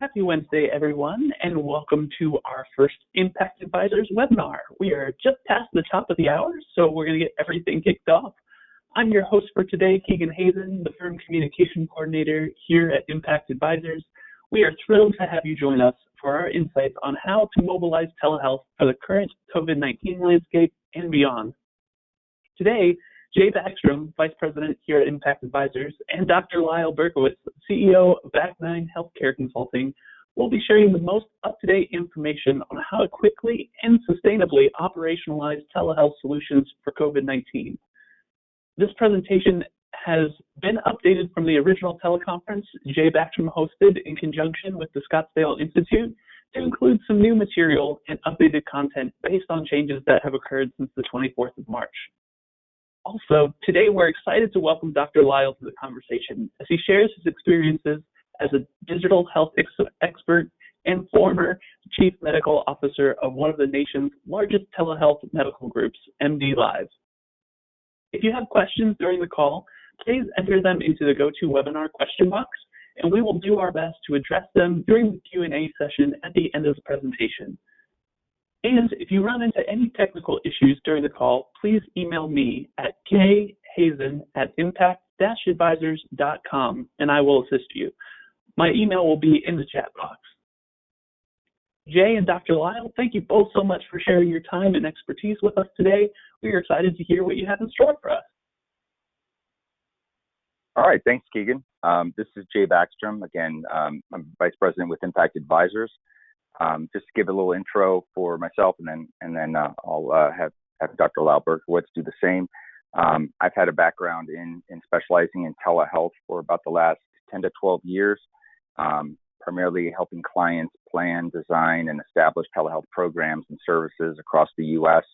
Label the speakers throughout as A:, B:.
A: Happy Wednesday, everyone, and welcome to our first Impact Advisors webinar. We are just past the top of the hour, so we're going to get everything kicked off. I'm your host for today, Keegan Hazen, the Firm Communication Coordinator here at Impact Advisors. We are thrilled to have you join us for our insights on how to mobilize telehealth for the current COVID-19 landscape and beyond. Today, Jay Backstrom, Vice President here at Impact Advisors, and Dr. Lyle Berkowitz, CEO of Back9 Healthcare Consulting, will be sharing the most up-to-date information on how to quickly and sustainably operationalize telehealth solutions for COVID-19. This presentation has been updated from the original teleconference Jay Backstrom hosted in conjunction with the Scottsdale Institute to include some new material and updated content based on changes that have occurred since the 24th of March. Also, today we're excited to welcome Dr. Lyle to the conversation as he shares his experiences as a digital health expert and former Chief Medical Officer of one of the nation's largest telehealth medical groups, MD Live. If you have questions during the call, please enter them into the GoToWebinar question box, and we will do our best to address them during the Q&A session at the end of the presentation. And if you run into any technical issues during the call, please email me at khazen@impact-advisors.com and I will assist you. My email will be in the chat box. Jay and Dr. Lyle, thank you both so much for sharing your time and expertise with us today. We are excited to hear what you have in store for us.
B: All right, thanks, Keegan. This is Jay Backstrom. Again, I'm Vice President with Impact Advisors. Just to give a little intro for myself, and then I'll have Dr. Lyle Berkowitz do the same. I've had a background in specializing in telehealth for about the last 10 to 12 years, primarily helping clients plan, design, and establish telehealth programs and services across the U.S.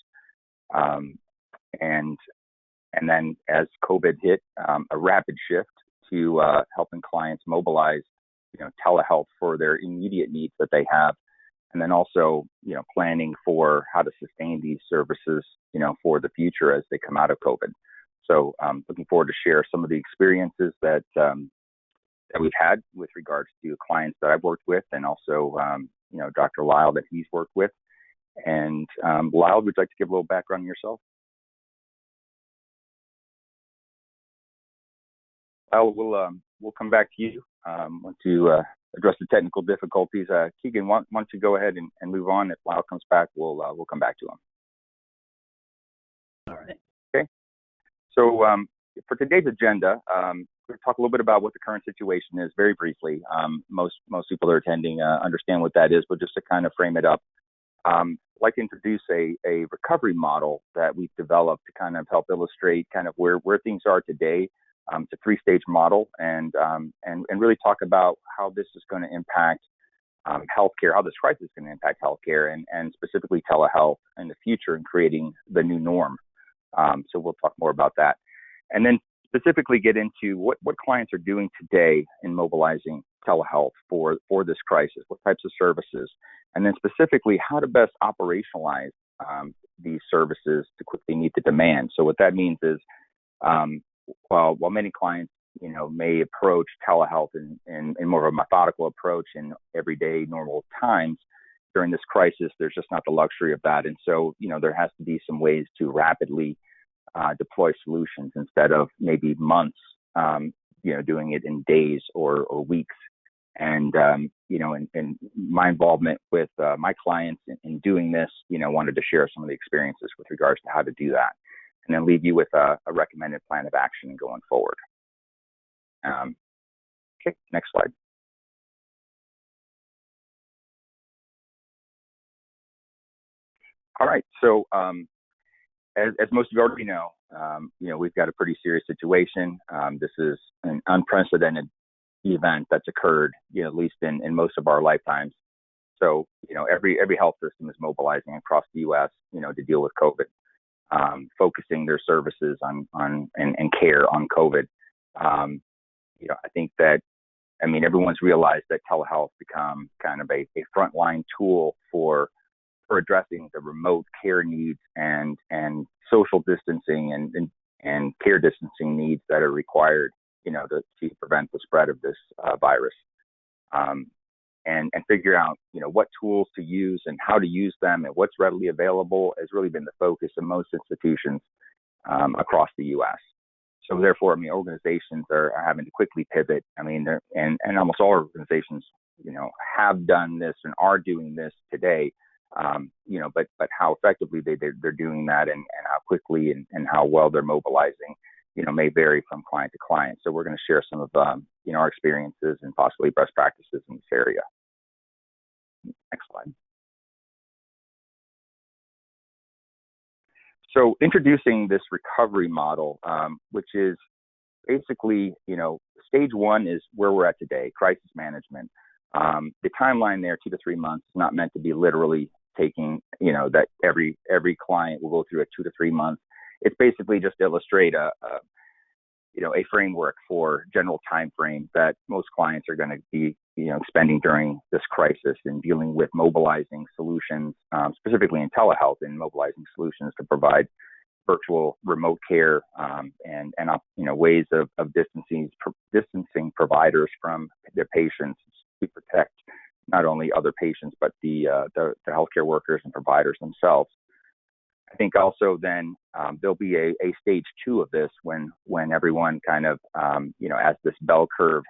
B: And then as COVID hit, a rapid shift to helping clients mobilize, telehealth for their immediate needs that they have. And then also, planning for how to sustain these services, for the future as they come out of COVID. So looking forward to share some of the experiences that we've had with regards to clients that I've worked with, and also, Dr. Lyle that he's worked with. And Lyle, would you like to give a little background on yourself? Lyle, we'll come back to you. Want to address the technical difficulties. Keegan, why don't you go ahead and move on? If Lyle comes back, we'll come back to him.
A: All right.
B: Okay. So for today's agenda, we're going to talk a little bit about what the current situation is very briefly. Most people that are attending understand what that is, but just to kind of frame it up, I'd like to introduce a recovery model that we've developed to kind of help illustrate kind of where things are today. It's a three-stage model, and really talk about how this is going to impact healthcare, how this crisis is going to impact healthcare, and specifically telehealth in the future, and creating the new norm. So we'll talk more about that, and then specifically get into what clients are doing today in mobilizing telehealth for this crisis, what types of services, and then specifically how to best operationalize these services to quickly meet the demand. So what that means is, while many clients, may approach telehealth in more of a methodical approach in everyday normal times, during this crisis, there's just not the luxury of that. And so, there has to be some ways to rapidly deploy solutions instead of maybe months, doing it in days or weeks. And, and my involvement with my clients in doing this, wanted to share some of the experiences with regards to how to do that, and then leave you with a recommended plan of action going forward. Okay, next slide. All right, so as most of you already know, we've got a pretty serious situation. This is an unprecedented event that's occurred, at least in most of our lifetimes. So, every health system is mobilizing across the U.S., to deal with COVID. Focusing their services on and care on COVID. I think that, everyone's realized that telehealth become kind of a frontline tool for addressing the remote care needs and social distancing and care distancing needs that are required, to prevent the spread of this virus. and figure out, what tools to use and how to use them and what's readily available has really been the focus of most institutions across the U.S. So therefore, organizations are having to quickly pivot. And almost all organizations, have done this and are doing this today. But how effectively they're doing that and how quickly and how well they're mobilizing, may vary from client to client. So we're going to share some of our experiences and possibly best practices in this area. Next slide. So introducing this recovery model, which is basically, stage one is where we're at today, crisis management. The timeline there, 2 to 3 months, is not meant to be literally taking, that every client will go through a 2 to 3 months. It's basically just to illustrate a framework for general time frame that most clients are going to be, spending during this crisis and dealing with mobilizing solutions, specifically in telehealth and mobilizing solutions to provide virtual remote care and ways of distancing providers from their patients to protect not only other patients but the healthcare workers and providers themselves. I think also then there'll be a stage two of this when everyone kind of as this bell curve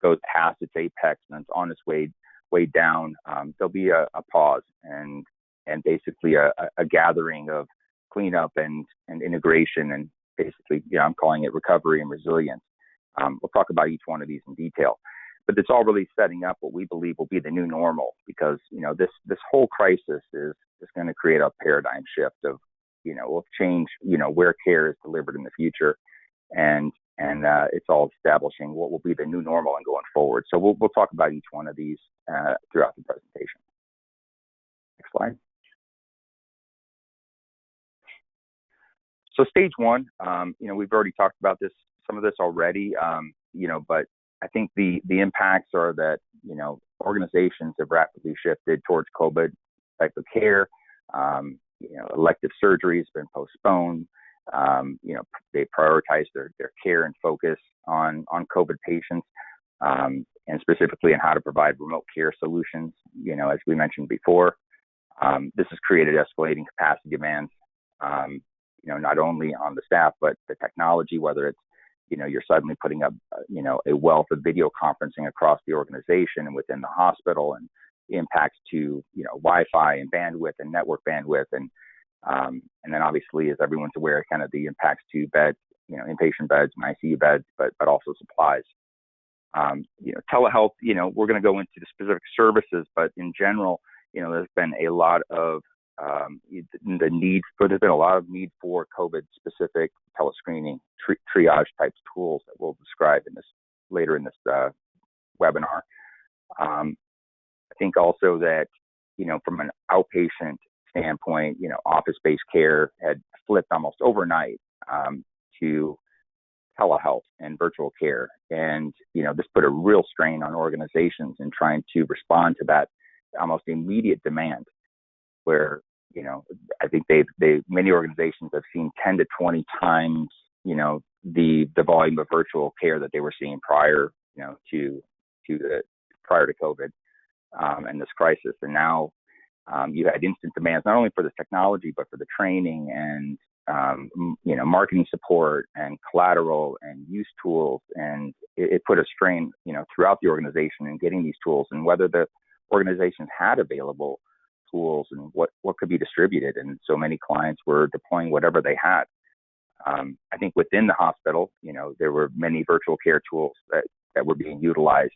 B: goes past its apex and it's on its way down. There'll be a pause and basically a gathering of cleanup and integration, and basically, I'm calling it recovery and resilience. We'll talk about each one of these in detail, but it's all really setting up what we believe will be the new normal, because this whole crisis is going to create a paradigm shift of will change where care is delivered in the future, and it's all establishing what will be the new normal and going forward. So we'll talk about each one of these throughout the presentation. Next slide. So stage one, we've already talked about some of this already, but I think the impacts are that, organizations have rapidly shifted towards COVID type of care. Elective surgery has been postponed. They prioritize their care and focus on COVID patients, and specifically on how to provide remote care solutions, as we mentioned before. This has created escalating capacity demands, not only on the staff, but the technology, whether it's, you're suddenly putting up, a wealth of video conferencing across the organization and within the hospital, and impacts to, Wi-Fi and bandwidth and network bandwidth. And then obviously, as everyone's aware, kind of the impacts to beds, inpatient beds and ICU beds, but also supplies. Telehealth, we're going to go into the specific services, but in general, there's been a lot of there's been a lot of need for COVID specific telescreening, triage type tools that we'll describe later in this webinar. I think also that, from an outpatient standpoint, office-based care had flipped almost overnight to telehealth and virtual care. And, this put a real strain on organizations in trying to respond to that almost immediate demand, where, I think many organizations have seen 10 to 20 times, the volume of virtual care that they were seeing prior, to COVID and this crisis. And now you had instant demands, not only for the technology, but for the training and, marketing support and collateral and use tools. And it put a strain, throughout the organization in getting these tools, and whether the organizations had available tools and what could be distributed. And so many clients were deploying whatever they had. I think within the hospital, there were many virtual care tools that were being utilized,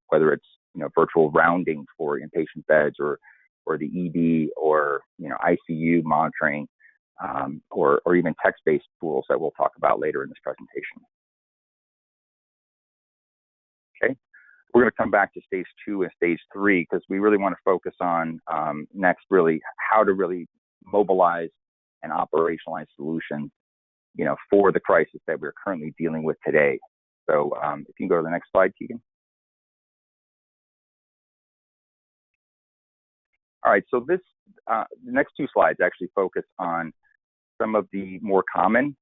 B: whether it's, virtual rounding for inpatient beds or the ED or, ICU monitoring, or even text-based tools that we'll talk about later in this presentation. Okay. We're going to come back to stage 2 and stage 3, because we really want to focus on next really how to really mobilize and operationalize solutions, for the crisis that we're currently dealing with today. So if you can go to the next slide, Keegan. All right, so the next 2 slides actually focus on some of the more common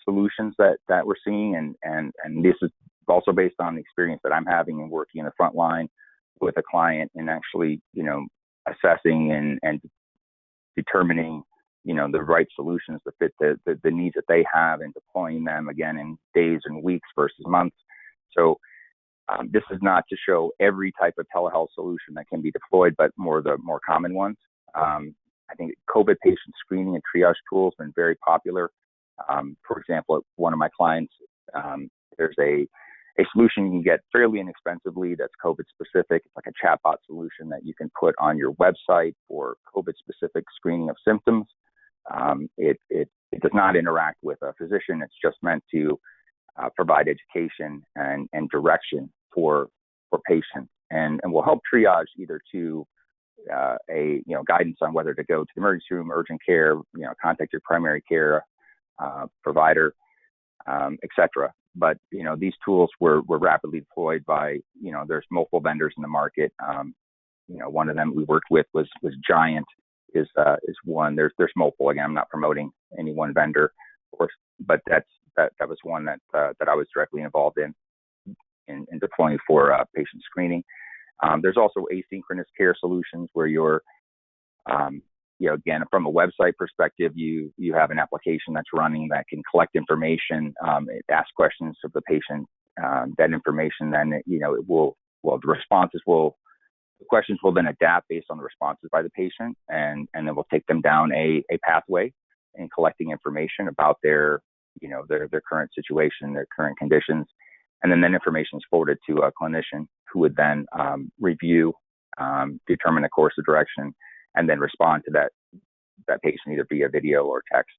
B: solutions that we're seeing, and this is also based on the experience that I'm having and working in the front line with a client and actually, assessing and determining, the right solutions to fit the needs that they have and deploying them again in days and weeks versus months. So this is not to show every type of telehealth solution that can be deployed, but the more common ones. I think COVID patient screening and triage tools have been very popular. For example, at one of my clients, there's a solution you can get fairly inexpensively that's COVID specific. It's like a chatbot solution that you can put on your website for COVID specific screening of symptoms. It does not interact with a physician. It's just meant to provide education and direction for patients and will help triage either to guidance on whether to go to the emergency room, urgent care, contact your primary care provider, etc. But these tools were rapidly deployed by there's multiple vendors in the market. One of them we worked with was Giant is one. There's multiple. Again, I'm not promoting any one vendor, of course, but that was one that I was directly involved in deploying for patient screening. There's also asynchronous care solutions where you're again, from a website perspective, you have an application that's running that can collect information, it asks questions of the patient. That information then, the questions will then adapt based on the responses by the patient, and then we'll take them down a pathway in collecting information about their current situation, their current conditions, and then that information is forwarded to a clinician who would then review, determine a course of direction, and then respond to that patient either via video or text,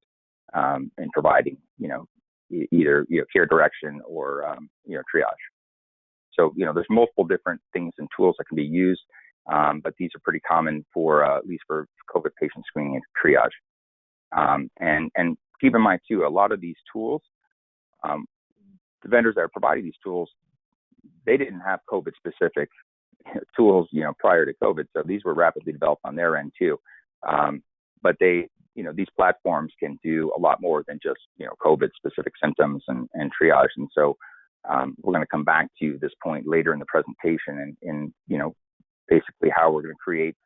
B: in providing either care direction or triage. So there's multiple different things and tools that can be used, but these are pretty common for at least for COVID patient screening and triage. And keep in mind too, a lot of these tools, the vendors that are providing these tools, they didn't have COVID specific tools, prior to COVID. So these were rapidly developed on their end too. But these platforms can do a lot more than just, COVID specific symptoms and triage. And so, we're going to come back to this point later in the presentation and basically how we're going to create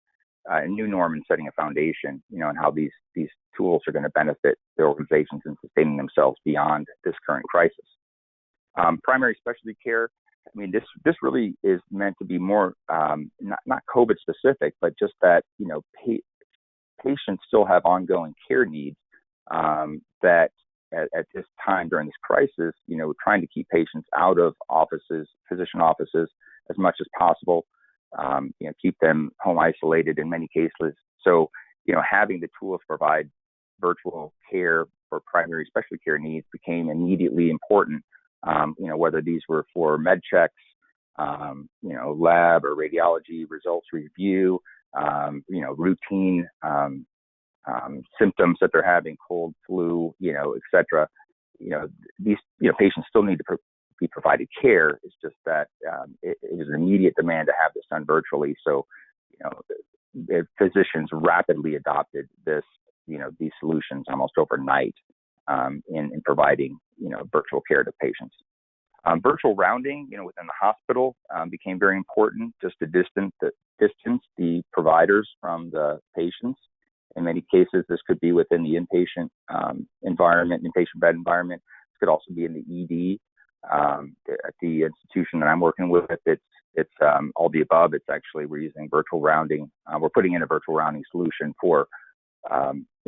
B: a new norm and setting a foundation, and how these tools are going to benefit the organizations in sustaining themselves beyond this current crisis. Primary specialty care, this really is meant to be more, not COVID specific, but just that, patients still have ongoing care needs, that at this time during this crisis, trying to keep patients out of physician offices as much as possible, keep them home isolated in many cases. So, having the tools provide virtual care for primary specialty care needs became immediately important. Whether these were for med checks, lab or radiology results review, routine symptoms that they're having, cold, flu, et cetera. These patients still need to be provided care. It's just that it was an immediate demand to have this done virtually. So, the physicians rapidly adopted these solutions almost overnight in providing virtual care to patients. Virtual rounding, within the hospital became very important, just to distance the providers from the patients. In many cases, this could be within the inpatient inpatient bed environment. This could also be in the ED. At the institution that I'm working with, it's all the above. It's actually, we're using virtual rounding. We're putting in a virtual rounding solution for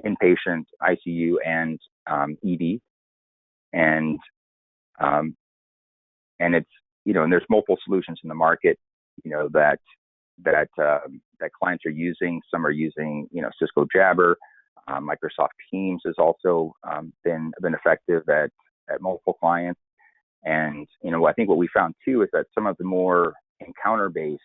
B: inpatient, ICU, and ED. And it's, and there's multiple solutions in the market, that clients are using. Some are using, Cisco Jabber. Microsoft Teams has also been effective at multiple clients. And, I think what we found too is that some of the more encounter-based,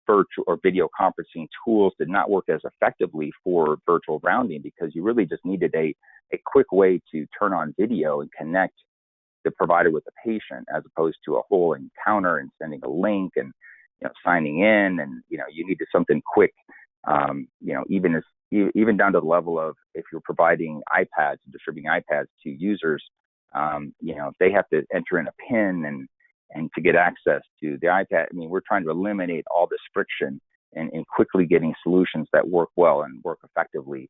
B: virtual or video conferencing tools did not work as effectively for virtual rounding, because you really just needed a quick way to turn on video and connect the provider with the patient, as opposed to a whole encounter and sending a link and signing in, and you needed something quick. Even down to the level of, if you're providing iPads and distributing iPads to users, if they have to enter in a PIN and to get access to the iPad, I mean, we're trying to eliminate all this friction and quickly getting solutions that work well and work effectively,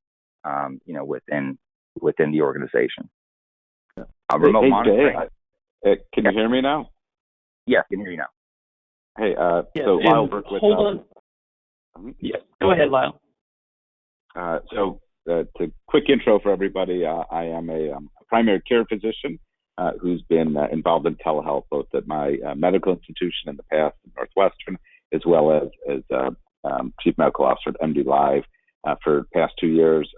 B: within the organization. Remote monitoring.
C: Jay, can you hear me now?
B: Yeah, I can hear you now.
C: Hey, so Lyle worked with.
A: Hold on. Yeah, go ahead, Lyle.
C: So, to quick intro for everybody, I am a primary care physician who's been involved in telehealth both at my medical institution in the past, Northwestern, as well as chief medical officer at MD Live for the past 2 years,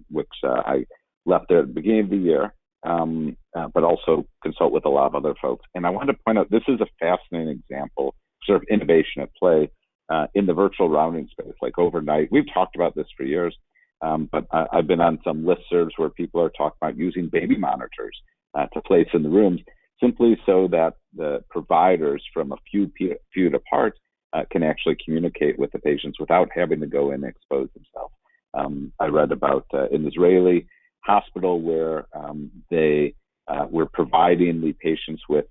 C: which I left there at the beginning of the year, but also consult with a lot of other folks. And I wanted to point out, this is a fascinating example, sort of innovation at play in the virtual rounding space. Like overnight, we've talked about this for years, but I've been on some listservs where people are talking about using baby monitors to place in the rooms, simply so that the providers from a few feet apart can actually communicate with the patients without having to go in and expose themselves. I read about an Israeli hospital where they were providing the patients with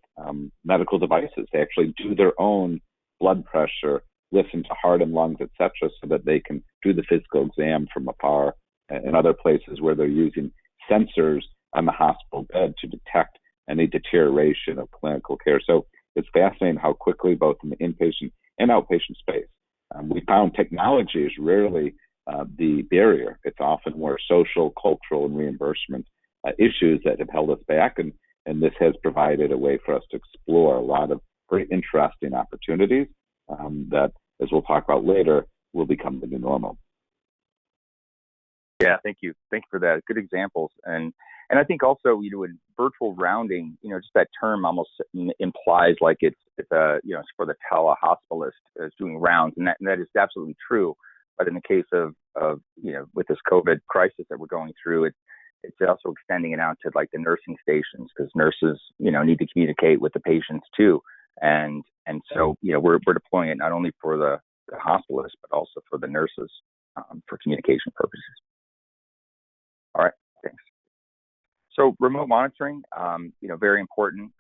C: medical devices. They actually do their own blood pressure, listen to heart and lungs, etc., so that they can do the physical exam from afar. And other places where they're using sensors on the hospital bed to detect any deterioration of clinical care. So it's fascinating how quickly, both in the inpatient and outpatient space, we found technology is rarely the barrier. It's often more social, cultural, and reimbursement issues that have held us back, and this has provided a way for us to explore a lot of very interesting opportunities that, as we'll talk about later, will become the new normal.
B: Yeah, thank you for that. Good examples, and I think also, in virtual rounding, just that term almost implies like it's it's for the telehospitalist is doing rounds, and that is absolutely true. But in the case of with this COVID crisis that we're going through, it's also extending it out to like the nursing stations, because nurses need to communicate with the patients too, and so we're deploying it not only for the hospitalists but also for the nurses for communication purposes. All right, thanks. So remote monitoring, very important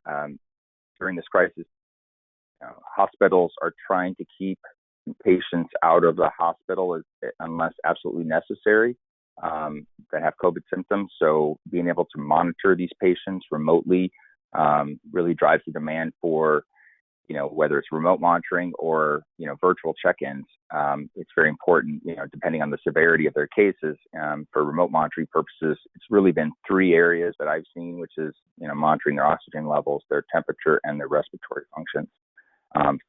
B: during this crisis. Hospitals are trying to keep patients out of the hospital unless absolutely necessary that have COVID symptoms. So being able to monitor these patients remotely really drives the demand for, whether it's remote monitoring or, virtual check-ins. It's very important, depending on the severity of their cases. For remote monitoring purposes, it's really been 3 areas that I've seen, which is, monitoring their oxygen levels, their temperature, and their respiratory functions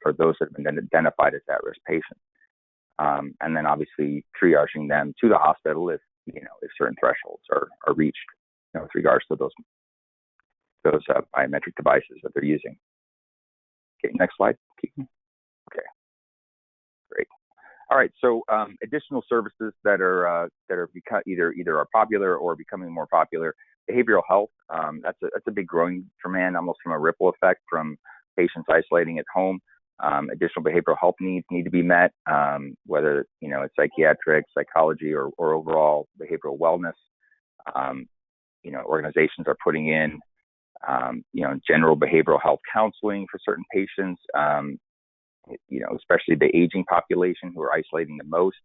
B: for those that have been identified as at-risk patients. And then obviously triaging them to the hospital if certain thresholds are reached, with regards to those biometric devices that they're using. Okay, next slide. Okay, great. All right, so additional services that are either are popular or becoming more popular. Behavioral health, that's a big growing demand, almost from a ripple effect from patients isolating at home. Additional behavioral health needs need to be met, whether it's psychiatric, psychology, or overall behavioral wellness. Organizations are putting in general behavioral health counseling for certain patients, especially the aging population who are isolating the most.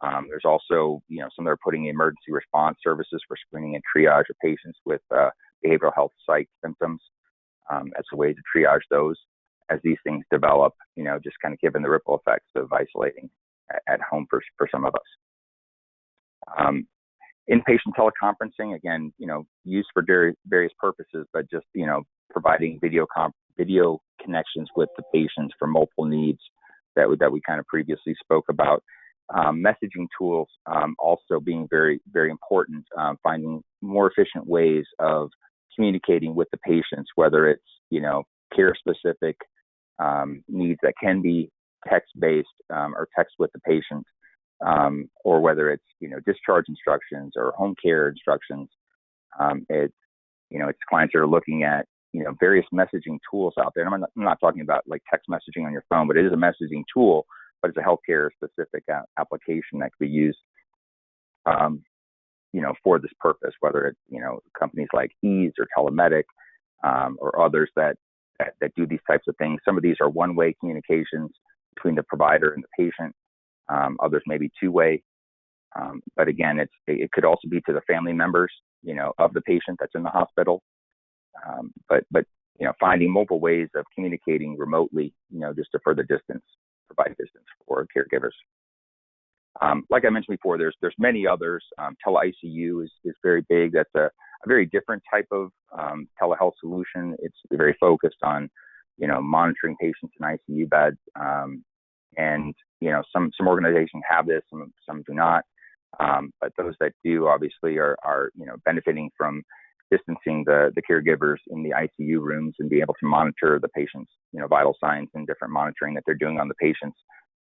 B: There's also, some that are putting in emergency response services for screening and triage of patients with behavioral health psych symptoms as a way to triage those as these things develop, just kind of given the ripple effects of isolating at home for some of us. Inpatient teleconferencing, again, used for various purposes, but just, providing video connections with the patients for multiple needs that we kind of previously spoke about. Messaging tools also being very, very important, finding more efficient ways of communicating with the patients, whether it's, care-specific needs that can be text-based or text with the patient, or whether it's, discharge instructions or home care instructions. It's clients that are looking at, various messaging tools out there. And I'm not talking about like text messaging on your phone, but it is a messaging tool, but it's a healthcare specific application that could be used, for this purpose, whether it's, companies like Ease or Telemedic, or others that do these types of things. Some of these are one-way communications between the provider and the patient. Others may be two-way. But again, it could also be to the family members, of the patient that's in the hospital. But finding multiple ways of communicating remotely, just to further provide distance for caregivers. Like I mentioned before, there's many others. Tele-ICU is very big. That's a very different type of telehealth solution. It's very focused on, monitoring patients in ICU beds. And some organizations have this, some do not. But those that do obviously are benefiting from distancing the caregivers in the ICU rooms and be able to monitor the patient's vital signs and different monitoring that they're doing on the patients.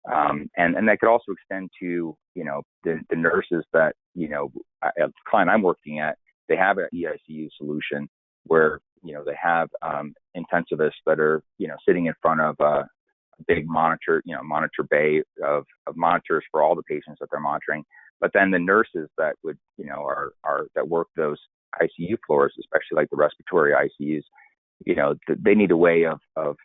B: And that could also extend to the nurses that a client I'm working at, they have an EICU solution where they have intensivists that are sitting in front of a big monitor bay of monitors for all the patients that they're monitoring. But then the nurses that would that work those ICU floors, especially like the respiratory ICUs, they need a way of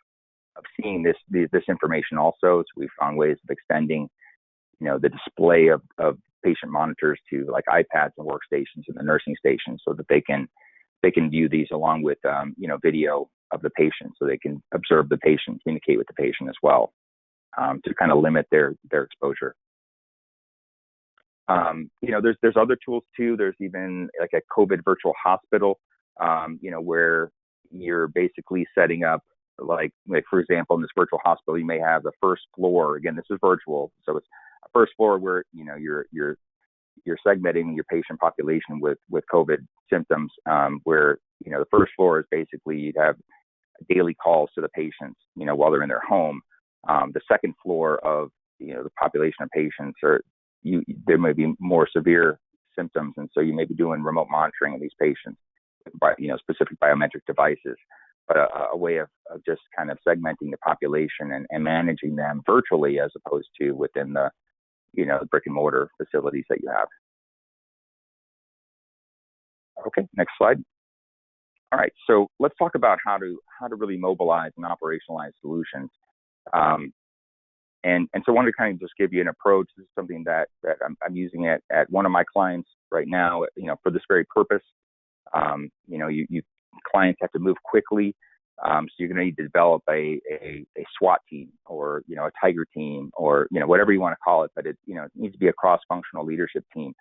B: seeing this information also. So we found ways of extending, the display of patient monitors to like iPads and workstations in the nursing station, so that they can view these along with video of the patient, so they can observe the patient, communicate with the patient as well, to kind of limit their exposure. There's other tools too. There's even like a COVID virtual hospital, where you're basically setting up like for example, in this virtual hospital, you may have the first floor. Again, this is virtual, so it's a first floor where you're segmenting your patient population with COVID symptoms. Where the first floor is basically you'd have daily calls to the patients, while they're in their home. The second floor of the population of patients there may be more severe symptoms, and so you may be doing remote monitoring of these patients by specific biometric devices. But a way of just kind of segmenting the population and managing them virtually as opposed to within the brick and mortar facilities that you have. Okay, next slide. All right, so let's talk about how to really mobilize and operationalize solutions. And so I wanted to kind of just give you an approach. This is something that I'm using at one of my clients right now, for this very purpose. You clients have to move quickly. So you're going to need to develop a SWAT team or, a Tiger team or, whatever you want to call it. But it needs to be a cross-functional leadership team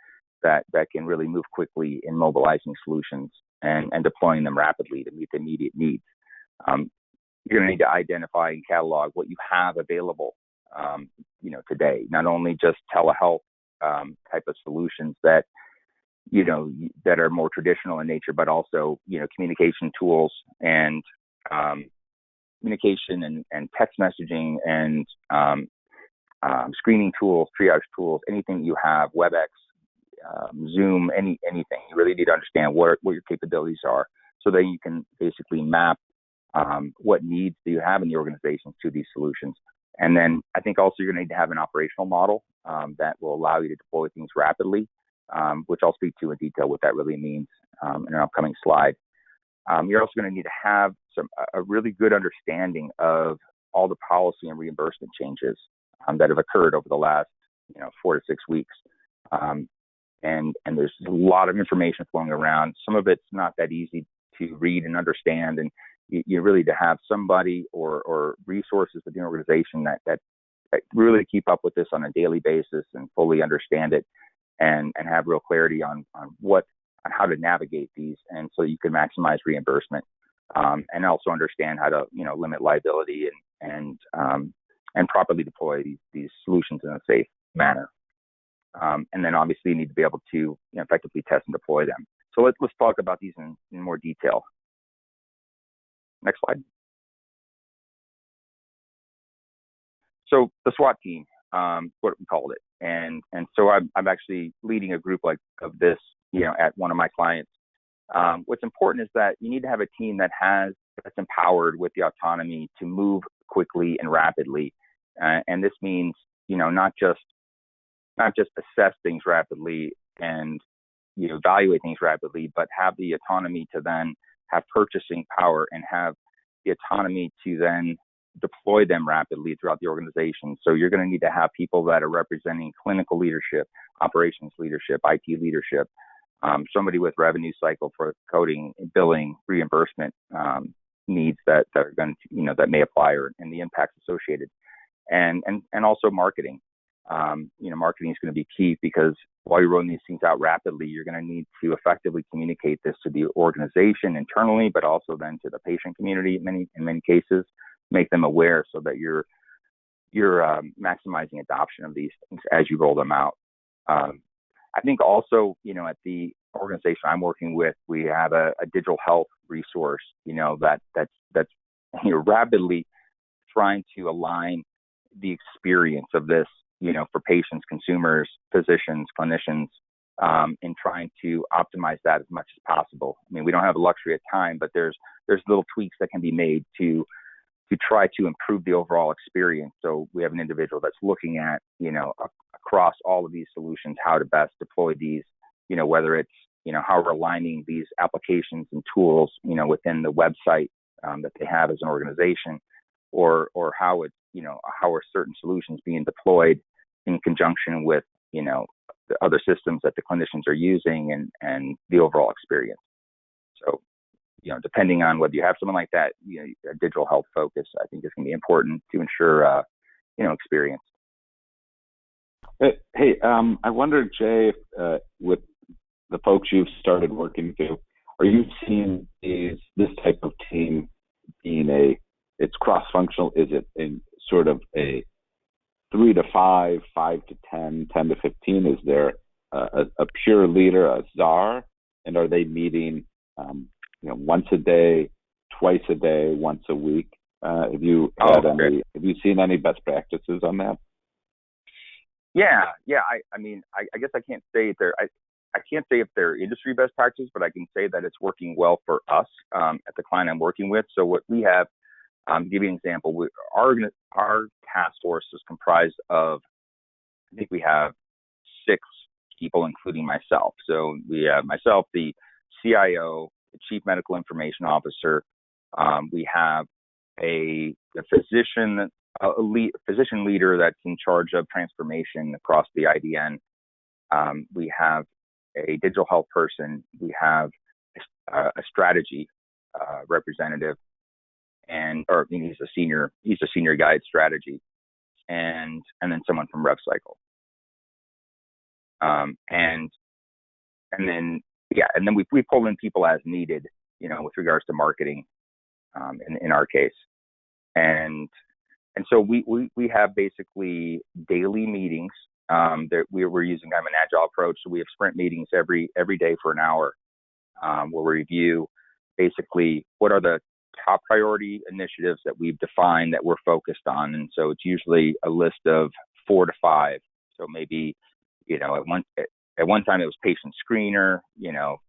B: that can really move quickly in mobilizing solutions and deploying them rapidly to meet the immediate needs. You're going to need to identify and catalog what you have available, today, not only just telehealth type of solutions that are more traditional in nature, but also, communication tools and communication and text messaging and screening tools, triage tools, anything you have, WebEx, Zoom, anything. You really need to understand what your capabilities are, so that you can basically map what needs do you have in the organizations to these solutions. And then I think also you're going to need to have an operational model that will allow you to deploy things rapidly, which I'll speak to in detail what that really means in an upcoming slide. You're also going to need to have a really good understanding of all the policy and reimbursement changes that have occurred over the last 4 to 6 weeks. And there's a lot of information flowing around. Some of it's not that easy to read and understand, and you really to have somebody or resources within the organization that really keep up with this on a daily basis and fully understand it and have real clarity on how to navigate these, and so you can maximize reimbursement and also understand how to limit liability and properly deploy these solutions in a safe manner. And then obviously you need to be able to effectively test and deploy them. So let's talk about these in more detail. Next slide. So the SWAT team, what we called it, and so I'm actually leading a group of this, at one of my clients. What's important is that you need to have a team that's empowered with the autonomy to move quickly and rapidly, and this means not just assess things rapidly and evaluate things rapidly, but have the autonomy to then have purchasing power, and have the autonomy to then deploy them rapidly throughout the organization. So you're going to need to have people that are representing clinical leadership, operations leadership, IT leadership, somebody with revenue cycle for coding, billing, reimbursement needs that are going to, that may apply, and the impacts associated, and also marketing. Marketing is going to be key, because while you're rolling these things out rapidly, you're going to need to effectively communicate this to the organization internally, but also then to the patient community in many cases, make them aware so that you're maximizing adoption of these things as you roll them out. I think also, at the organization I'm working with, we have a digital health resource, that's rapidly trying to align the experience of this, for patients, consumers, physicians, clinicians, in trying to optimize that as much as possible. I mean, we don't have the luxury of time, but there's little tweaks that can be made to try to improve the overall experience. So we have an individual that's looking at, across all of these solutions, how to best deploy these, whether it's, how we're aligning these applications and tools, within the website that they have as an organization, or how it's, how are certain solutions being deployed in conjunction with, the other systems that the clinicians are using, and the overall experience. So, depending on whether you have someone like that, a digital health focus, I think, is going to be important to ensure, experience.
C: Hey, I wonder, Jay, with the folks you've started working to, are you seeing this type of team being it's cross-functional? Is it in sort of a 3 to 5, 5 to 10, 10 to 15? Is there a pure leader, a czar, and are they meeting, once a day, twice a day, once a week? Have you seen any best practices on that?
B: Yeah. I guess I can't say I can't say if they're industry best practices, but I can say that it's working well for us at the client I'm working with. So what we have, to give you an example, our task force is comprised of, I think we have 6 people, including myself. So we have myself, the CIO, the Chief Medical Information Officer. We have a physician leader that's in charge of transformation across the IDN. We have a digital health person. We have a strategy representative, he's a senior guy at strategy, and then someone from rev cycle. And then we pull in people as needed, with regards to marketing, in our case. And so we have basically daily meetings. That we're using kind of an agile approach. So we have sprint meetings every day for an hour, where we review basically what are the top priority initiatives that we've defined that we're focused on. And so it's usually a list of 4 to 5. So maybe, at one time it was patient screener,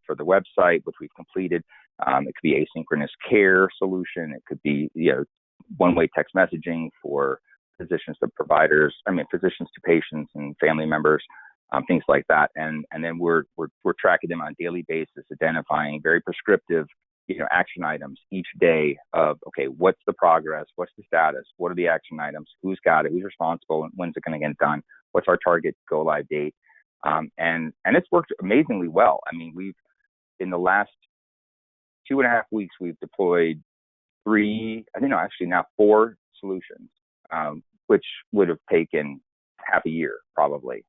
B: for the website, which we've completed. It could be asynchronous care solution. It could be, one-way text messaging for physicians to patients and family members, things like that. And then we're tracking them on a daily basis, identifying very prescriptive, action items each day of, okay, what's the progress? What's the status? What are the action items? Who's got it? Who's responsible? And when's it going to get done? What's our target go live date? And it's worked amazingly well. I mean, in the last 2.5 weeks, we've deployed 4 solutions, which would have taken half a year, probably,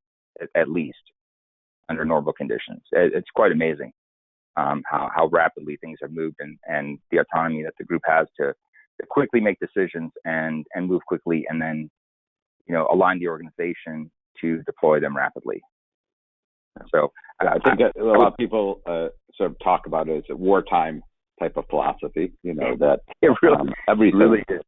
B: at least, under normal conditions. It's quite amazing how rapidly things have moved, and the autonomy that the group has to quickly make decisions and move quickly, and then, align the organization to deploy them rapidly. So
C: I think a lot of people sort of talk about it as a wartime type of philosophy, that everything, really is.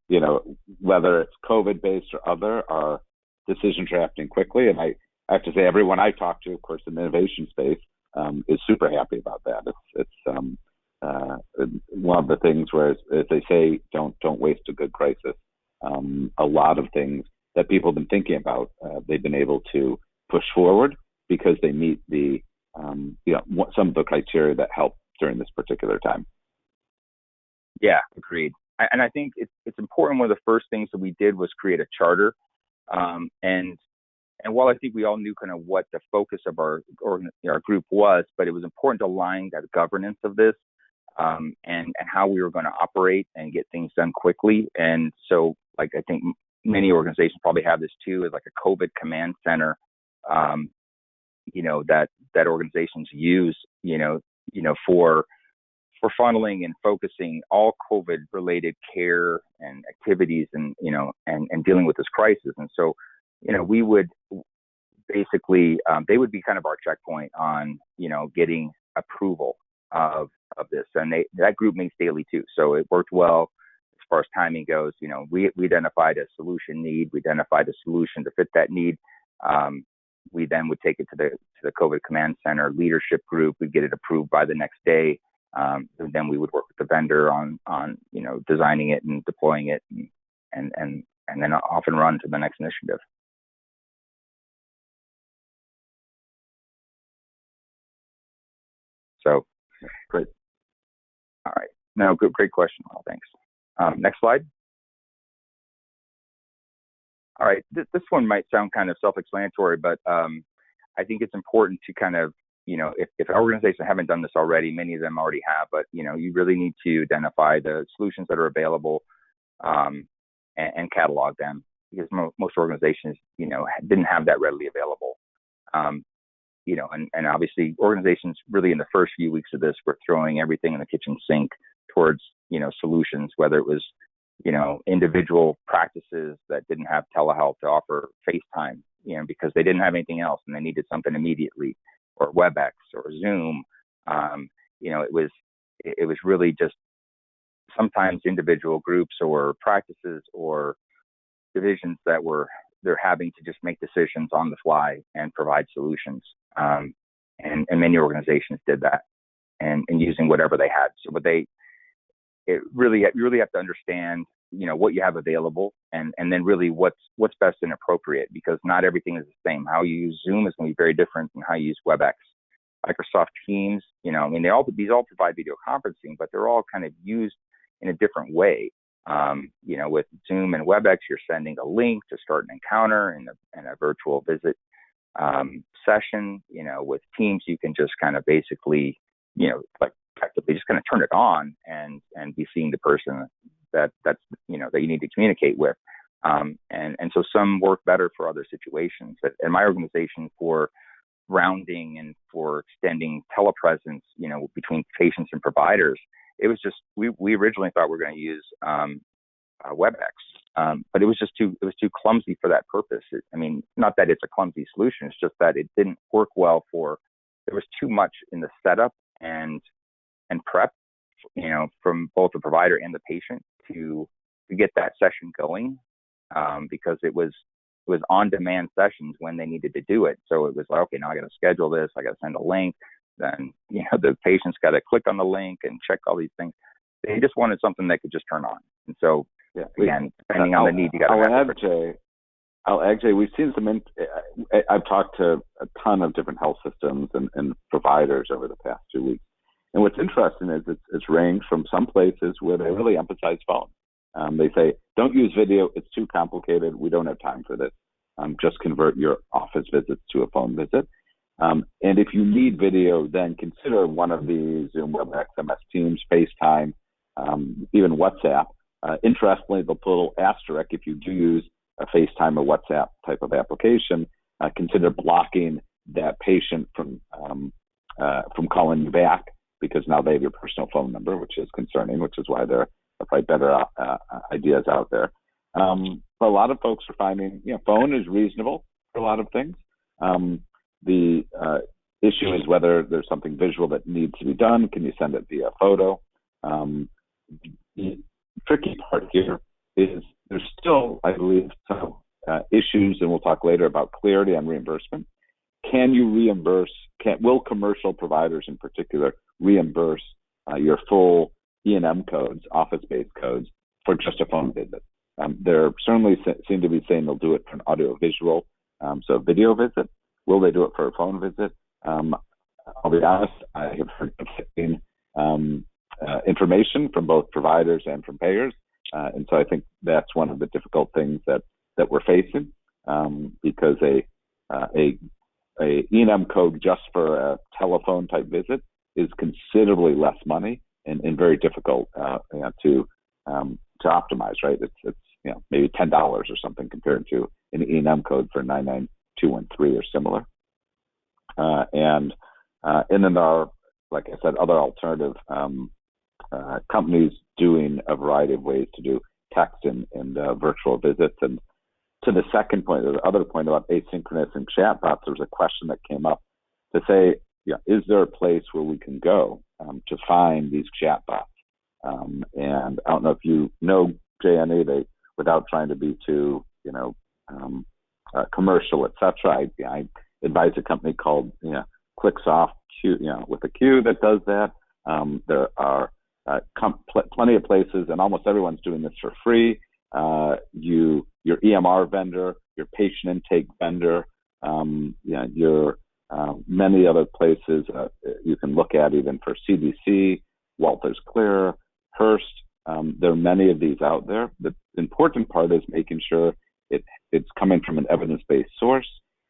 C: Whether it's COVID-based or other, our decisions are happening quickly. And I have to say, everyone I talk to, of course, in the innovation space, is super happy about that. It's one of the things where, as they say, don't waste a good crisis. A lot of things that people have been thinking about, they've been able to push forward because they meet some of the criteria that help during this particular time.
B: Yeah, agreed. And I think it's important. One of the first things that we did was create a charter. And while I think we all knew kind of what the focus of our group was, but it was important to align that governance of this, and how we were going to operate and get things done quickly. And so, like, I think many organizations probably have this too, is like a COVID command center, that organizations use, for funneling and focusing all COVID related care and activities, and dealing with this crisis. And so, we would basically, they would be kind of our checkpoint on, getting approval of this. And that group meets daily too. So it worked well as far as timing goes. We identified a solution need. We identified a solution to fit that need. We then would take it to the COVID command center leadership group. We'd get it approved by the next day. And then we would work with the vendor on designing it and deploying it, and then off and run to the next initiative. So great. All right. No, great question. Well, thanks. Next slide. All right. This one might sound kind of self-explanatory, but I think it's important to kind of, if organizations haven't done this already, many of them already have, but, you really need to identify the solutions that are available, and catalog them, because most organizations, didn't have that readily available. And obviously organizations really in the first few weeks of this were throwing everything in the kitchen sink towards, solutions, whether it was, individual practices that didn't have telehealth to offer FaceTime, because they didn't have anything else and they needed something immediately, or WebEx or Zoom. It was really just sometimes individual groups or practices or divisions that they're having to just make decisions on the fly and provide solutions. And many organizations did that, and using whatever they had. So, but you really have to understand, what you have available, and then really what's best and appropriate, because not everything is the same. How you use Zoom is going to be very different than how you use WebEx. Microsoft Teams, these all provide video conferencing, but they're all kind of used in a different way. With Zoom and WebEx, you're sending a link to start an encounter and a virtual visit session. With Teams, you can just kind of basically, effectively just kind of turn it on and be seeing the person that you need to communicate with. And so some work better for other situations. In my organization, for rounding and for extending telepresence, between patients and providers, it was just, we originally thought we were going to use WebEx, but it was too clumsy for that purpose. Not that it's a clumsy solution, it's just that it didn't work well there was too much in the setup and prep, from both the provider and the patient to get that session going, because it was on-demand sessions when they needed to do it. So it was like, okay, now I got to schedule this, I got to send a link, then the patient's got to click on the link and check all these things. They just wanted something that could just turn on. And so, again, depending on the need, you got to.
C: I'll add, Jay, we've seen I've talked to a ton of different health systems and providers over the past 2 weeks. And what's interesting is it's ranged from some places where they really emphasize phone. They say, don't use video, it's too complicated, we don't have time for this. Just convert your office visits to a phone visit. And if you need video, then consider one of these: Zoom, WebEx, MS Teams, FaceTime, even WhatsApp. Interestingly, they'll put a little asterisk if you do use a FaceTime or WhatsApp type of application. Consider blocking that patient from calling you back, because now they have your personal phone number, which is concerning, which is why there are probably better ideas out there. But a lot of folks are finding, phone is reasonable for a lot of things. The issue is whether there's something visual that needs to be done. Can you send it via photo? The tricky part here is there's still, I believe, some issues, and we'll talk later about clarity on reimbursement. Can you reimburse? Will commercial providers in particular reimburse your full E&M codes, office-based codes, for just a phone visit? They're certainly seem to be saying they'll do it for an audio-visual, so video visit. Will they do it for a phone visit? I'll be honest, I have heard of information from both providers and from payers. And so I think that's one of the difficult things that we're facing, because a E&M code just for a telephone type visit is considerably less money and very difficult to optimize, right? It's maybe $10 or something compared to an E&M code for 99213 or similar. And then there are, like I said, other alternative companies doing a variety of ways to do text and virtual visits. And to the second point, or the other point about asynchronous and chatbots, there was a question that came up to say, is there a place where we can go to find these chatbots? And I don't know if you know, Jay, without trying to be too, commercial, etc. I advise a company called ClickSoft Q, with a Q, that does that. There are plenty of places, and almost everyone's doing this for free. Your EMR vendor, your patient intake vendor, your many other places you can look at, even for CDC, Walters Clear, Hearst. There are many of these out there. The important part is making sure it's coming from an evidence-based source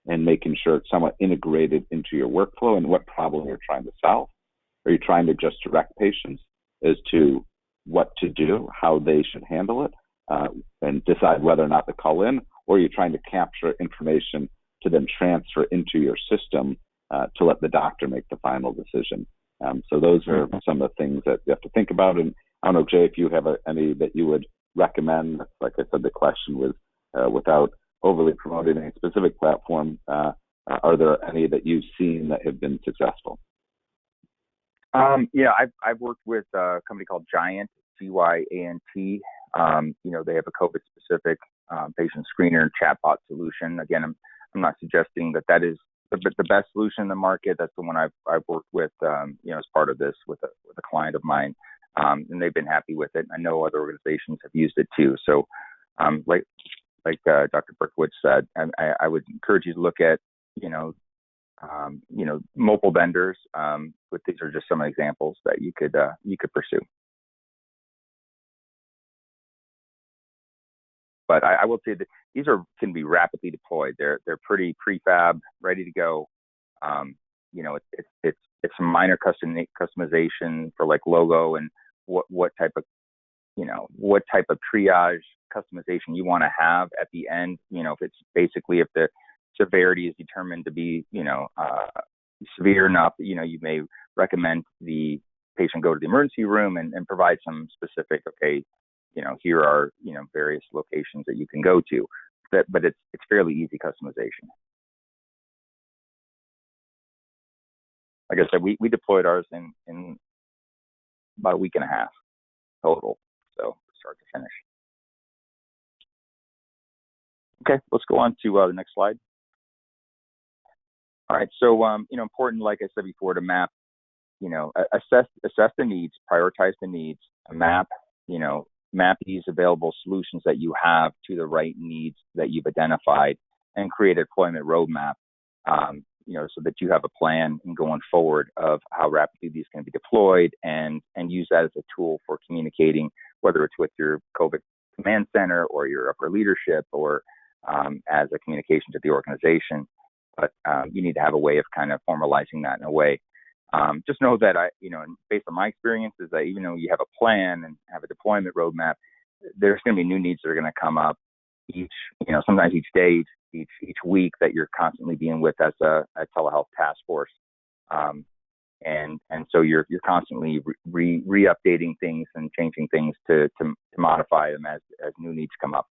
C: and making sure it's somewhat integrated into your workflow and what problem you're trying to solve. Are you trying to just direct patients as to what to do, how they should handle it, and decide whether or not to call in, or are you trying to capture information to then transfer into your system to let the doctor make the final decision? So those are some of the things that you have to think about. And I don't know, Jay, if you have any that you would recommend. Like I said, the question was without overly promoting any specific platform, are there any that you've seen that have been successful?
B: I've worked with a company called Giant, GYANT. They have a COVID-specific patient screener chatbot solution. Again, I'm not suggesting that is the best solution in the market. That's the one I've worked with, as part of this with a client of mine, and they've been happy with it. I know other organizations have used it too. So, like Dr. Berkowitz said, I would encourage you to look at, multiple vendors. But these are just some examples that you could pursue. But I will say that these can be rapidly deployed. They're pretty prefab, ready to go. It's some minor customization for like logo and what type of triage customization you want to have at the end. If the severity is determined to be severe enough, you may recommend the patient go to the emergency room and provide some specific, here are various locations that you can go to. But it's fairly easy customization. Like I said, we deployed ours in about a week and a half total, so start to finish. Okay, let's go on to the next slide. All right, so important, like I said before, to map, assess the needs, prioritize the needs, map these available solutions that you have to the right needs that you've identified, and create a deployment roadmap, so that you have a plan in going forward of how rapidly these can be deployed, and use that as a tool for communicating, whether it's with your COVID command center or your upper leadership, or as a communication to the organization. But you need to have a way of kind of formalizing that in a way. Just know that based on my experience, is that even though you have a plan and have a deployment roadmap, there's going to be new needs that are going to come up sometimes each day, each week, that you're constantly being with as a telehealth task force. And so you're constantly re-updating things and changing things to modify them as new needs come up.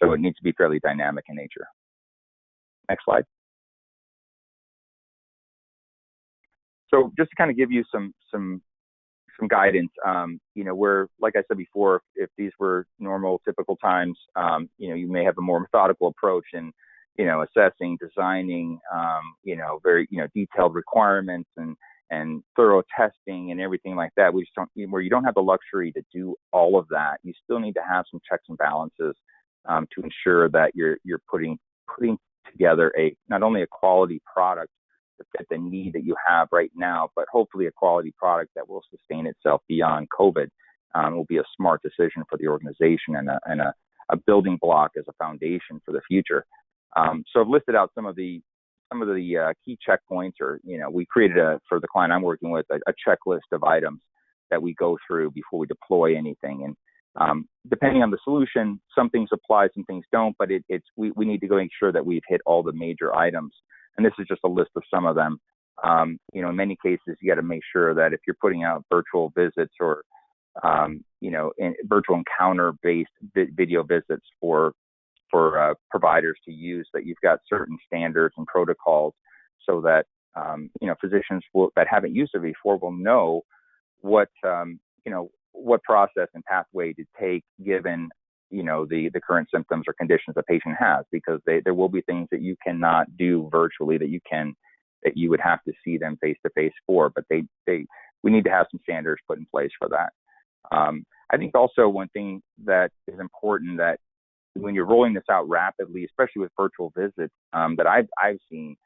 B: So it needs to be fairly dynamic in nature. Next slide. So just to kind of give you some guidance, where, like I said before, if these were normal, typical times, you may have a more methodical approach in, assessing, designing, very, detailed requirements and thorough testing and everything like that. Where you don't have the luxury to do all of that. You still need to have some checks and balances to ensure that you're putting together not only a quality product, to fit the need that you have right now, but hopefully a quality product that will sustain itself beyond COVID. Will be a smart decision for the organization and a building block as a foundation for the future. So I've listed out some of the key checkpoints, or we created for the client I'm working with a checklist of items that we go through before we deploy anything. And depending on the solution, some things apply, some things don't. But we need to go make sure that we've hit all the major items. And this is just a list of some of them. In many cases, you got to make sure that if you're putting out virtual visits or in virtual encounter-based video visits for providers to use, that you've got certain standards and protocols so that physicians that haven't used it before will know what process and pathway to take given the current symptoms or conditions the patient has, because there will be things that you cannot do virtually that you would have to see them face to face for, but we need to have some standards put in place for that. I think also one thing that is important, that when you're rolling this out rapidly, especially with virtual visits, that I've seen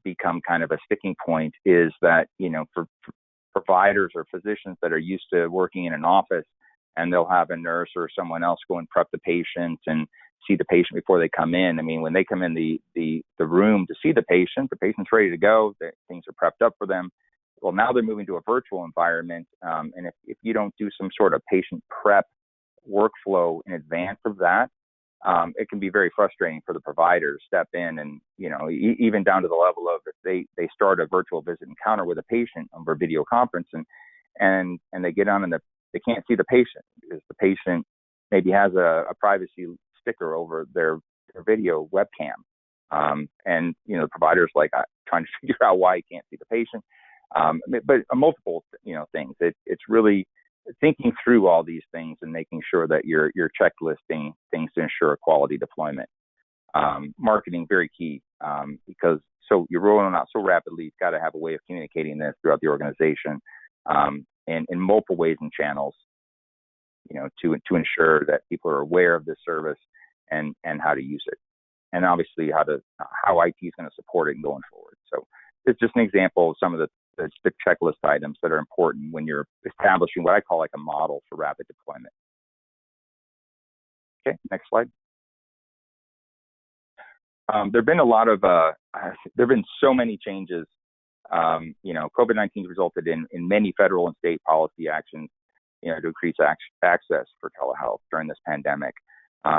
B: become kind of a sticking point, is that for providers or physicians that are used to working in an office, and they'll have a nurse or someone else go and prep the patient and see the patient before they come in. I mean, when they come in the room to see the patient's ready to go, things are prepped up for them. Well, now they're moving to a virtual environment, and if you don't do some sort of patient prep workflow in advance of that, it can be very frustrating for the provider to step in, and even down to the level of if they start a virtual visit encounter with a patient over video conference, and they get on and they can't see the patient because the patient maybe has a privacy sticker over their video webcam, and the provider's like trying to figure out why he can't see the patient. But multiple things. It's really thinking through all these things and making sure that you're checklisting things to ensure a quality deployment. Marketing, very key, because so you're rolling out so rapidly, you've got to have a way of communicating this throughout the organization, and in multiple ways and channels, to ensure that people are aware of this service and how to use it, and obviously how IT is going to support it going forward. So it's just an example of some of the checklist items that are important when you're establishing what I call like a model for rapid deployment. Okay, next slide. There've been so many changes. COVID-19 resulted in many federal and state policy actions, to increase access for telehealth during this pandemic.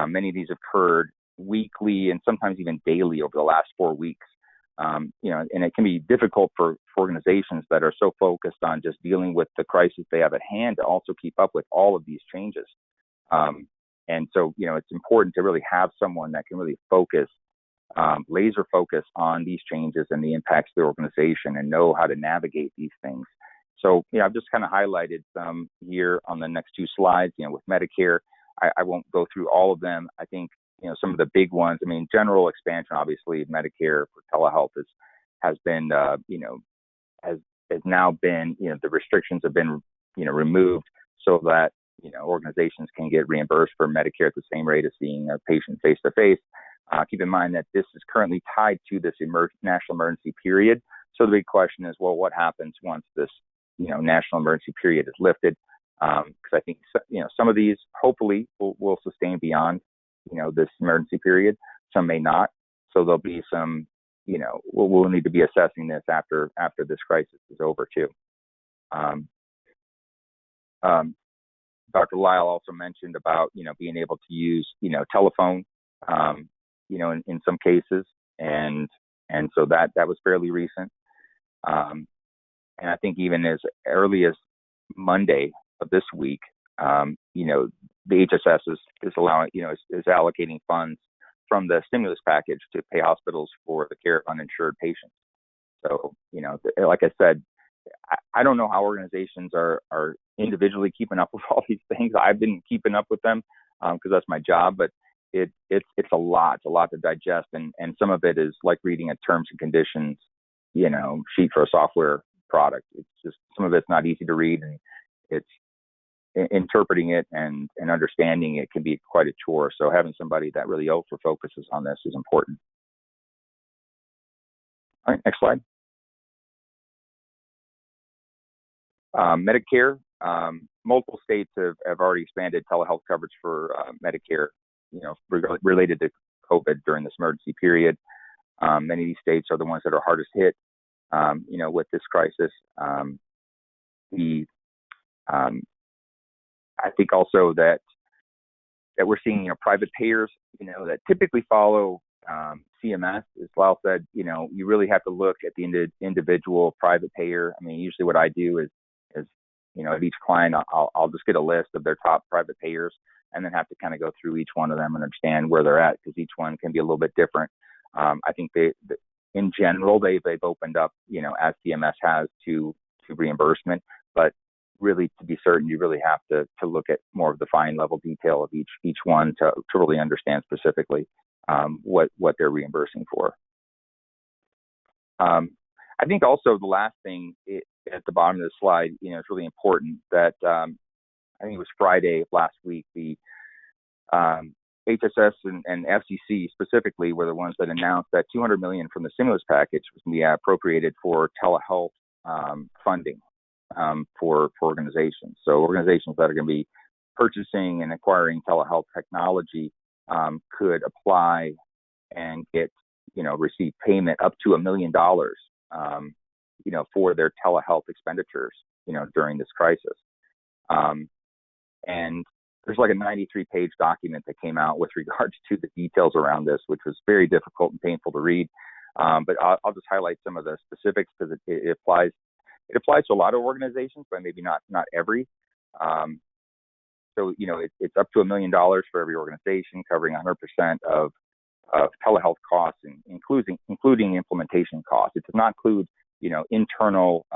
B: Many of these occurred weekly and sometimes even daily over the last 4 weeks. And it can be difficult for organizations that are so focused on just dealing with the crisis they have at hand to also keep up with all of these changes. And so, it's important to really have someone that can really focus, laser focus on these changes and the impacts to the organization and know how to navigate these things. So, I've just kind of highlighted some here on the next two slides. With Medicare, I won't go through all of them. I think, some of the big ones, general expansion, obviously, of Medicare for telehealth has been, has now been, the restrictions have been, removed so that, organizations can get reimbursed for Medicare at the same rate as seeing a patient face to face. Keep in mind that this is currently tied to this national emergency period. So the big question is, well, what happens once this, national emergency period is lifted? Because I think, some of these hopefully will sustain beyond, this emergency period. Some may not. So there'll be some, we'll need to be assessing this after this crisis is over too. Dr. Lyle also mentioned about, being able to use, telephone, in some cases. And so that was fairly recent. And I think even as early as Monday of this week, the HSS is allowing, is allocating funds from the stimulus package to pay hospitals for the care of uninsured patients. So, like I said, I don't know how organizations are individually keeping up with all these things. I've been keeping up with them because that's my job, but it's a lot to digest, and some of it is like reading a terms and conditions, sheet for a software product. It's just, some of it's not easy to read, and it's interpreting it and understanding it can be quite a chore. So having somebody that really ultra focuses on this is important. All right, next slide. Medicare, multiple states have already expanded telehealth coverage for Medicare, related to COVID during this emergency period. Many of these states are the ones that are hardest hit, with this crisis. I think also that we're seeing, private payers, that typically follow CMS. As Lyle said, you really have to look at the individual private payer. I mean, usually what I do is of each client, I'll just get a list of their top private payers and then have to kind of go through each one of them and understand where they're at, because each one can be a little bit different. I think in general, they've opened up, as CMS has, to reimbursement, but really, to be certain, you really have to look at more of the fine level detail of each one to really understand specifically what they're reimbursing for. I think also the last thing at the bottom of the slide, is really important, that I think it was Friday of last week, the HSS and FCC specifically were the ones that announced that $200 million from the stimulus package was going to be appropriated for telehealth funding for organizations. So organizations that are going to be purchasing and acquiring telehealth technology could apply and get, receive payment up to $1 million, for their telehealth expenditures, during this crisis. And there's like a 93-page document that came out with regards to the details around this, which was very difficult and painful to read. But I'll just highlight some of the specifics, because it applies to a lot of organizations, but maybe not every. So, it's up to $1 million for every organization, covering 100% of telehealth costs, including implementation costs. It does not include, internal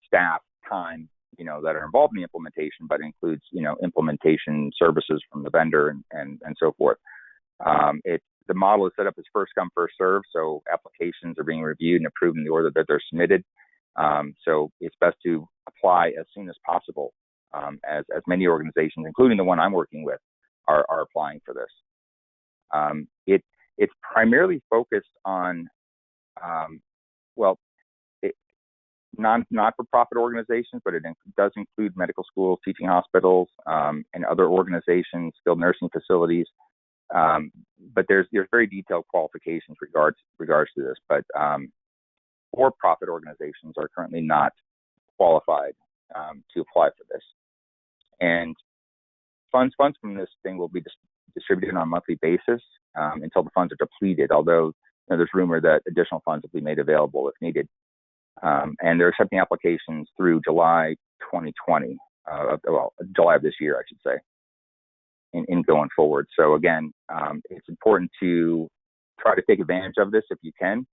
B: staff time, that are involved in the implementation, but includes, implementation services from the vendor and so forth. The model is set up as first come, first serve, so applications are being reviewed and approved in the order that they're submitted. So it's best to apply as soon as possible, as many organizations, including the one I'm working with, are applying for this. It's primarily focused on, not-for-profit organizations, but it does include medical schools, teaching hospitals, and other organizations, skilled nursing facilities. But there's very detailed qualifications regards to this. But for-profit organizations are currently not qualified to apply for this. And funds from this thing will be distributed on a monthly basis until the funds are depleted, although there's rumor that additional funds will be made available if needed. And they're accepting applications through July 2020, July of this year, I should say, in going forward. So again, it's important to try to take advantage of this if you can.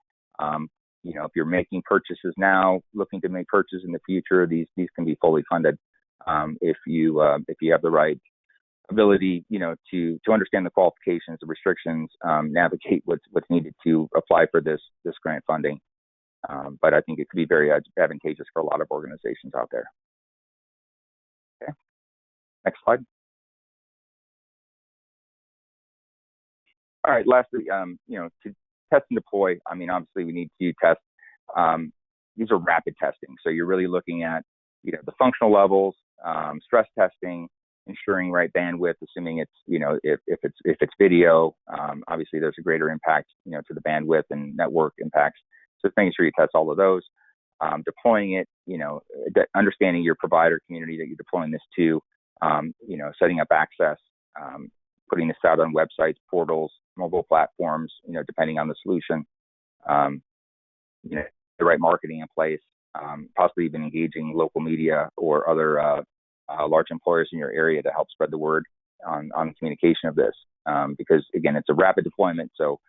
B: If you're making purchases now, looking to make purchases in the future, these can be fully funded if you have the right ability, to understand the qualifications, the restrictions, navigate what's needed to apply for this grant funding. But I think it could be very advantageous for a lot of organizations out there. Okay, next slide. All right, lastly, to test and deploy, I mean, obviously we need to test. These are rapid testing. So you're really looking at, the functional levels, stress testing, ensuring right bandwidth, assuming it's, if it's video, obviously there's a greater impact, to the bandwidth and network impacts. So making sure you test all of those, deploying it, understanding your provider community that you're deploying this to, setting up access, putting this out on websites, portals, mobile platforms, depending on the solution, the right marketing in place, possibly even engaging local media or other large employers in your area to help spread the word on the communication of this. Because again, it's a rapid deployment, so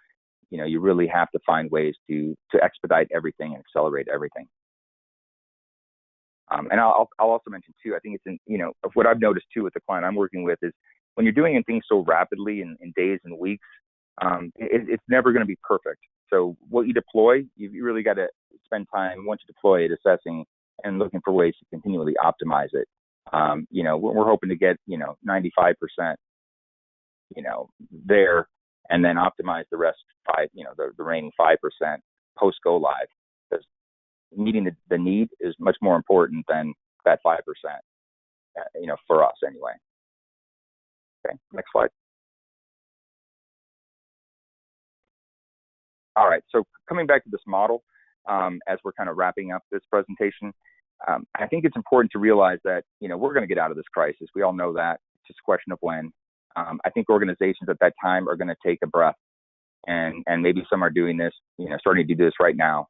B: you really have to find ways to expedite everything and accelerate everything. And I'll also mention too, I think it's what I've noticed too with the client I'm working with is when you're doing things so rapidly in days and weeks, it's never going to be perfect. So what you deploy, you really got to spend time once you deploy it, assessing and looking for ways to continually optimize it. We're hoping to get 95%, there, and then optimize the rest the remaining 5% post go live, because meeting the need is much more important than that 5%, for us anyway. Okay, next slide. All right, so coming back to this model, as we're kind of wrapping up this presentation, I think it's important to realize that, we're going to get out of this crisis. We all know that. It's just a question of when. I think organizations at that time are going to take a breath, and maybe some are doing this, starting to do this right now,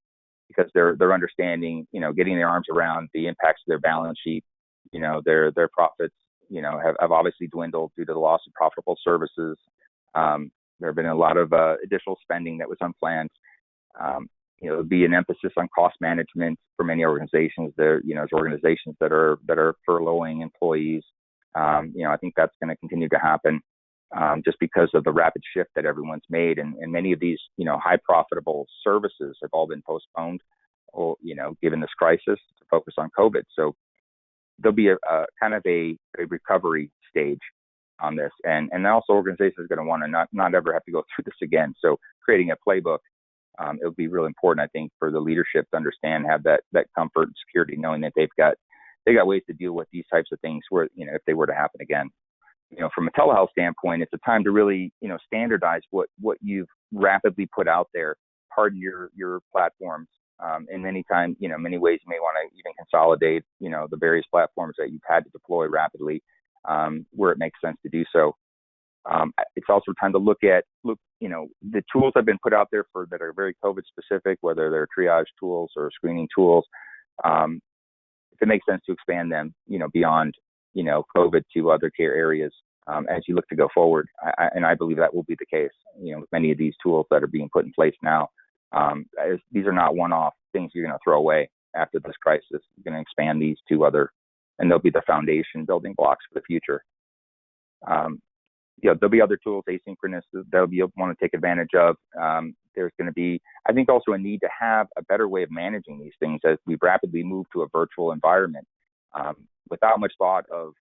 B: because they're understanding, getting their arms around the impacts of their balance sheet. Their profits, have obviously dwindled due to the loss of profitable services. There have been a lot of additional spending that was unplanned. There'll be an emphasis on cost management for many organizations. There's organizations that are furloughing employees. I think that's going to continue to happen, just because of the rapid shift that everyone's made, and many of these, high profitable services have all been postponed, or, given this crisis, to focus on COVID. So there'll be a kind of a recovery stage on this, and also organizations are going to want to not ever have to go through this again. So creating a playbook, it'll be really important, I think, for the leadership to understand, have that comfort and security, knowing that they got ways to deal with these types of things where, if they were to happen again. From a telehealth standpoint, it's a time to really, standardize what you've rapidly put out there, harden your platforms. And many ways you may want to even consolidate, the various platforms that you've had to deploy rapidly, where it makes sense to do so. It's also time to look, the tools that have been put out there that are very COVID specific, whether they're triage tools or screening tools. If it makes sense to expand them, beyond, COVID to other care areas, as you look to go forward. I believe that will be the case, with many of these tools that are being put in place now. These are not one-off things you're going to throw away after this crisis. You're going to expand these to other, and they'll be the foundation building blocks for the future. There'll be other tools, asynchronous, that you'll want to take advantage of. There's going to be, I think, also a need to have a better way of managing these things as we rapidly move to a virtual environment, without much thought of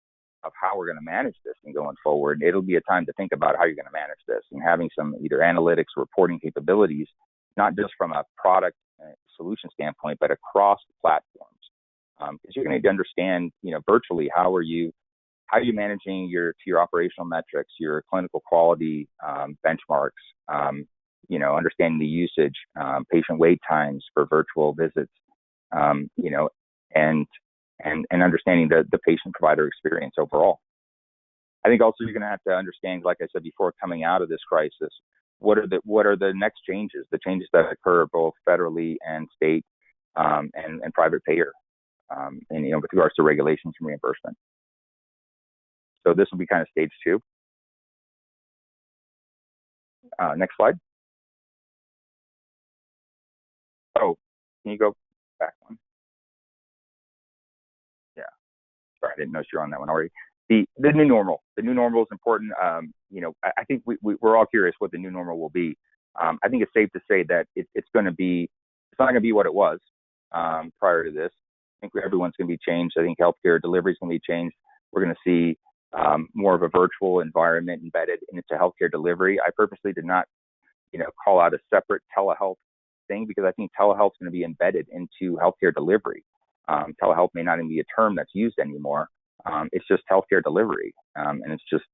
B: how we're going to manage this and going forward. It'll be a time to think about how you're going to manage this, and having some either analytics or reporting capabilities, not just from a product solution standpoint, but across the platforms. Because you're going to need to understand, virtually, how are you managing your operational metrics, your clinical quality benchmarks, understanding the usage, patient wait times for virtual visits, and understanding the patient provider experience overall. I think also you're going to have to understand, like I said before, coming out of this crisis, what are the next changes, the changes that occur both federally and state, and private payer, and with regards to regulations and reimbursement. So this will be kind of stage 2. Next slide. Oh, can you go back one? Yeah. Sorry, I didn't notice you're on that one already. The new normal. The new normal is important. I think we're all curious what the new normal will be. I think it's safe to say that it's not going to be what it was prior to this. I think everyone's going to be changed. I think healthcare delivery is going to be changed. We're going to see more of a virtual environment embedded into healthcare delivery. I purposely did not, call out a separate telehealth thing, because I think telehealth is going to be embedded into healthcare delivery. Telehealth may not even be a term that's used anymore. It's just healthcare delivery, and it's just,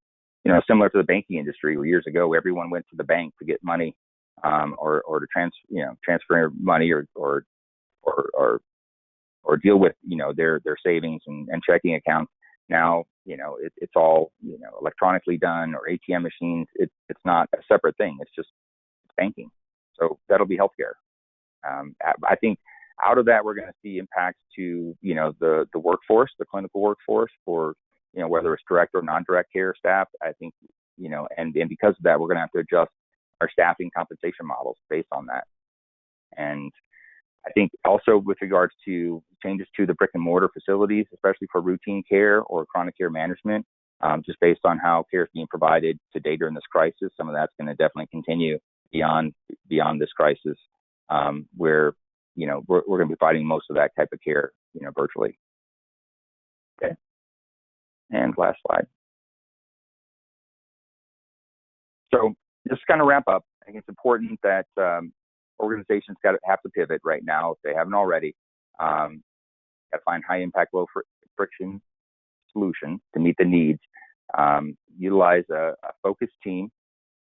B: similar to the banking industry, where years ago everyone went to the bank to get money, or to transfer money, or deal with their savings and checking accounts. Now, it's all, electronically done, or ATM machines. It's not a separate thing. It's just banking. So that'll be healthcare. I think out of that, we're going to see impacts to, the workforce, the clinical workforce, for, whether it's direct or non-direct care staff. I think, and because of that, we're going to have to adjust our staffing compensation models based on that. And I think also with regards to changes to the brick and mortar facilities, especially for routine care or chronic care management, just based on how care is being provided today during this crisis, some of that's going to definitely continue beyond this crisis, where, we're going to be providing most of that type of care, virtually. Okay. And last slide. So just to kind of wrap up, I think it's important that, organizations have to pivot right now if they haven't already. Got to find high impact, low friction solutions to meet the needs. Utilize a focused team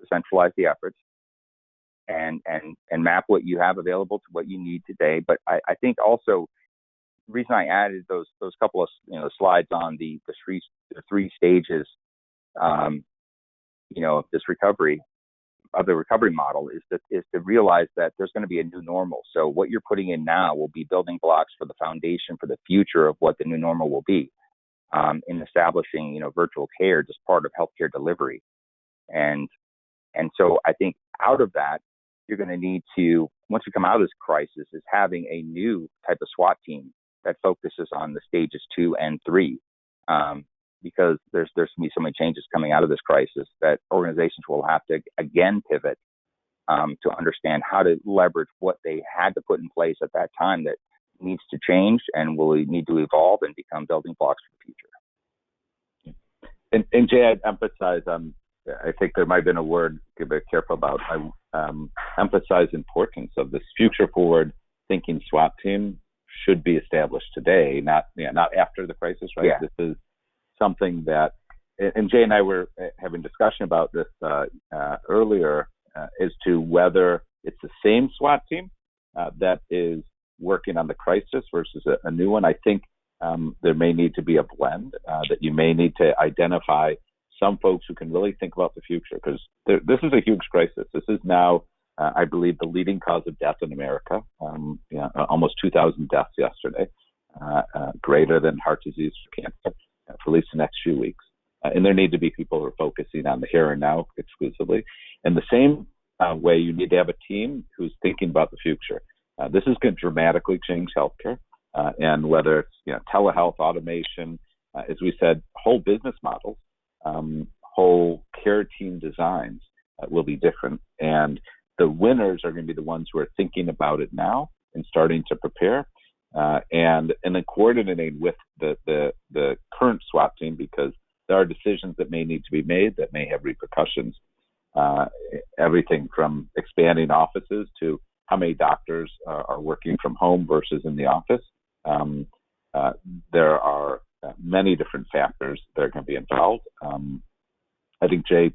B: to centralize the efforts and map what you have available to what you need today. But I think also the reason I added those couple of slides on the three stages of this recovery, of the recovery model, is to realize that there's going to be a new normal. So what you're putting in now will be building blocks for the foundation for the future of what the new normal will be, in establishing virtual care just part of healthcare delivery. And so I think out of that, you're going to need to, once you come out of this crisis, is having a new type of SWAT team that focuses on the stages 2 and 3, because there's going to be so many changes coming out of this crisis that organizations will have to again pivot to understand how to leverage what they had to put in place at that time that needs to change and will need to evolve and become building blocks for the future.
C: And Jay, I'd emphasize, I think there might have been a word to be very careful about. I emphasize importance of this future forward thinking SWAT team should be established today, not after the crisis, right?
B: Yeah.
C: This is something that, and Jay and I were having discussion about this earlier, as to whether it's the same SWAT team that is working on the crisis versus a new one. I think there may need to be a blend, that you may need to identify some folks who can really think about the future, because this is a huge crisis. This is now, I believe, the leading cause of death in America. Almost 2,000 deaths yesterday, greater than heart disease or cancer, for at least the next few weeks. And there need to be people who are focusing on the here and now exclusively. In the same way, you need to have a team who's thinking about the future. This is going to dramatically change healthcare, and whether it's telehealth, automation, as we said, whole business models, whole care team designs will be different. And the winners are going to be the ones who are thinking about it now and starting to prepare, and then coordinating with the current SWAT team, because there are decisions that may need to be made that may have repercussions. Everything from expanding offices to how many doctors are working from home versus in the office. There are many different factors that are going to be involved. I think Jay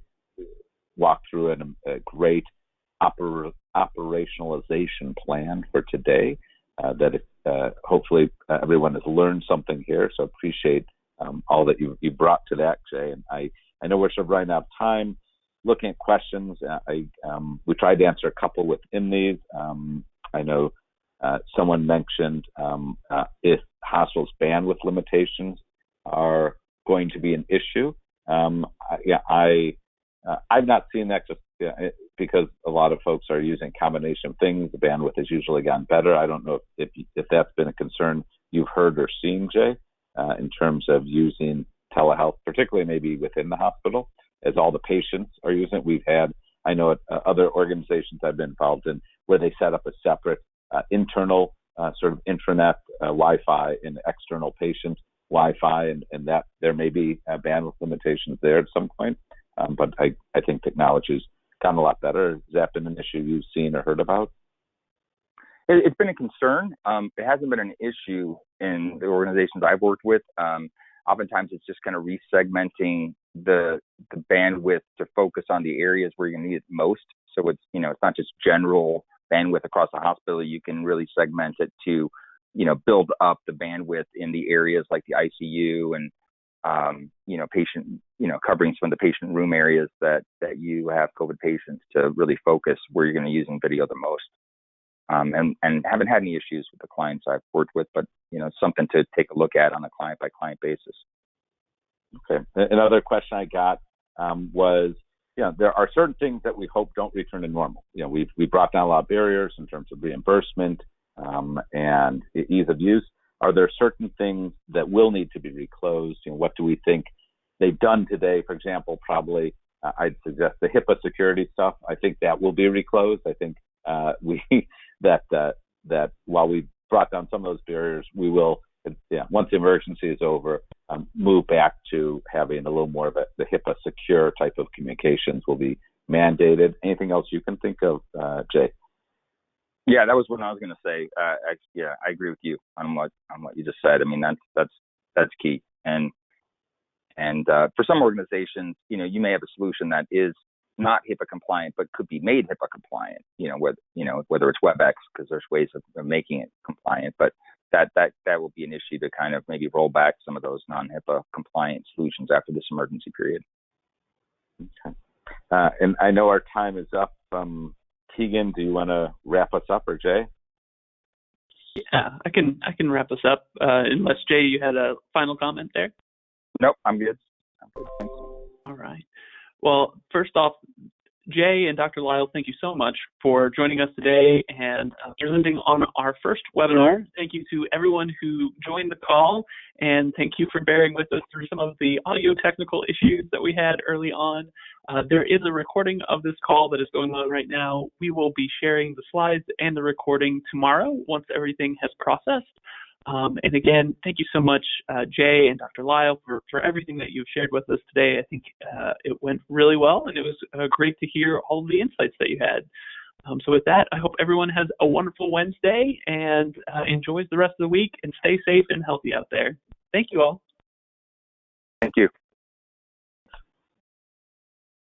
C: walked through a great operationalization plan for today, that hopefully everyone has learned something here. So appreciate all that you brought to that, Jay. And I know we're sort of running out of time. Looking at questions, we tried to answer a couple within these. I know someone mentioned if hospitals' bandwidth limitations are going to be an issue. I've not seen that, just because a lot of folks are using a combination of things. The bandwidth has usually gotten better. I don't know if that's been a concern you've heard or seen, Jay, in terms of using telehealth, particularly maybe within the hospital, as all the patients are using it. We've had, I know other organizations I've been involved in, where they set up a separate internal sort of intranet Wi-Fi and external patient Wi-Fi, and that there may be bandwidth limitations there at some point. But I think technology's gotten a lot better. Has that been an issue you've seen or heard about?
B: It's been a concern. It hasn't been an issue in the organizations I've worked with. Oftentimes it's just kind of resegmenting the bandwidth to focus on the areas where you're going to need it most. So it's not just general bandwidth across the hospital. You can really segment it to build up the bandwidth in the areas like the ICU and patient covering some of the patient room areas that you have COVID patients, to really focus where you're going to be using video the most. And haven't had any issues with the clients I've worked with, but something to take a look at on a client by client basis.
C: Okay. Another question I got was, there are certain things that we hope don't return to normal. We brought down a lot of barriers in terms of reimbursement and ease of use. Are there certain things that will need to be reclosed? What do we think they've done today? For example, probably I'd suggest the HIPAA security stuff. I think that will be reclosed. I think that while we brought down some of those barriers, we will, once the emergency is over, move back to having a little more of the HIPAA secure type of communications will be mandated. Anything else you can think of, Jay?
B: Yeah, that was what I was going to say. I agree with you on what you just said. I mean, that's key. And for some organizations, you may have a solution that is not HIPAA compliant, but could be made HIPAA compliant. Whether it's WebEx, because there's ways of making it compliant, but that will be an issue to kind of maybe roll back some of those non-HIPAA compliant solutions after this emergency period.
C: Okay. And I know our time is up. Keegan, do you want to wrap us up, or Jay?
A: Yeah, I can wrap us up. Unless Jay, you had a final comment there.
B: Nope, I'm good.
A: All right. Well, first off, Jay and Dr. Lyle, thank you so much for joining us today and presenting on our first webinar. Thank you to everyone who joined the call, and thank you for bearing with us through some of the audio technical issues that we had early on. There is a recording of this call that is going on right now. We will be sharing the slides and the recording tomorrow once everything has processed. And again, thank you so much, Jay and Dr. Lyle, for everything that you've shared with us today. I think it went really well, and it was great to hear all of the insights that you had. So with that, I hope everyone has a wonderful Wednesday and enjoys the rest of the week, and stay safe and healthy out there. Thank you all.
B: Thank you.